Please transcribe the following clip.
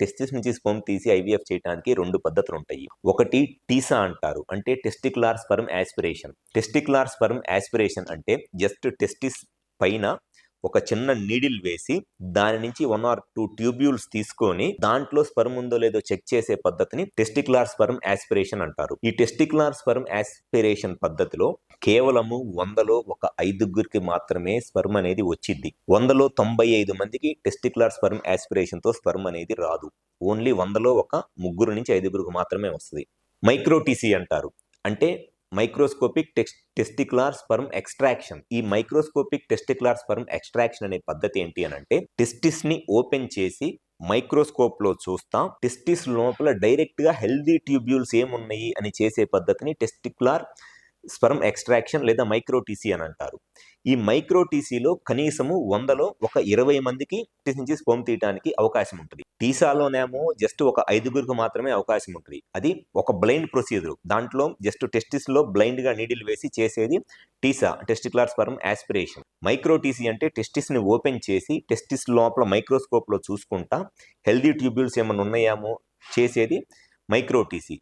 Testis నుంచి sperm తీసి IVF చేయడానికి 2 పద్ధతులు ఉంటాయి. ఒకటి టీసా అంటారు, అంటే testicular sperm aspiration. Testicular sperm aspiration అంటే జస్ట్ టెస్టిస్ పైన ఒక చిన్న నీడిల్ వేసి దాని నుంచి 1 or 2 ట్యూబ్యూల్స్ తీసుకొని దాంట్లో స్పెర్మ్ ఉందో లేదో చెక్ చేసే పద్ధతిని టెస్టిక్యులర్ స్పెర్మ్ యాస్పిరేషన్ అంటారు. ఈ టెస్టిక్యులర్ స్పెర్మ్ యాస్పిరేషన్ పద్ధతిలో కేవలము 100లో ఒక 5గురికి మాత్రమే స్పెర్మ్ అనేది వచ్చింది. 100లో 95 మందికి టెస్టిక్యులర్ స్పెర్మ్ యాస్పిరేషన్ తో స్పెర్మ్ అనేది రాదు. ఓన్లీ 100లో ఒక 3 నుంచి 5గురికి మాత్రమే వస్తుంది. మైక్రోటీసీ అంటారు, అంటే మైక్రోస్కోపిక్ టెస్టిక్యులర్ స్పెర్మ్ ఎక్స్ట్రాక్షన్. ఈ మైక్రోస్కోపిక్ టెస్టిక్యులర్ స్పెర్మ్ ఎక్స్ట్రాక్షన్ అనే పద్ధతి ఏంటి అని అంటే, టెస్టిస్ ని ఓపెన్ చేసి మైక్రోస్కోప్ లో చూస్తాం, టెస్టిస్ లోపల డైరెక్ట్ గా హెల్దీ ట్యూబ్యూల్స్ ఏమున్నాయి అని చేసే పద్ధతిని టెస్టిక్యులర్ స్పెర్మ్ ఎక్స్ట్రాక్షన్ లేదా మైక్రోటీసీ అని అంటారు. ఈ మైక్రోటీసీలో కనీసము 100లో ఒక 20 మందికి టెస్టిస్ నుంచి స్పెర్మ్ తీయడానికి అవకాశం ఉంటుంది. టీసాలోనేమో జస్ట్ ఒక 5గురికి మాత్రమే అవకాశం ఉంటుంది. అది ఒక బ్లైండ్ ప్రొసీజర్. దాంట్లో జస్ట్ టెస్టిస్ లో బ్లైండ్ గా నీడిల్ వేసి చేసేది టీసా, టెస్టిక్యులర్ స్పెర్మ్ యాస్పిరేషన్. మైక్రోటీసీ అంటే టెస్టిస్ ని ఓపెన్ చేసి టెస్టిస్ లోపల మైక్రోస్కోప్ లో చూసుకుంటా హెల్దీ ట్యూబ్యూల్స్ ఏమైనా ఉన్నాయేమో చేసేది మైక్రోటీసీ.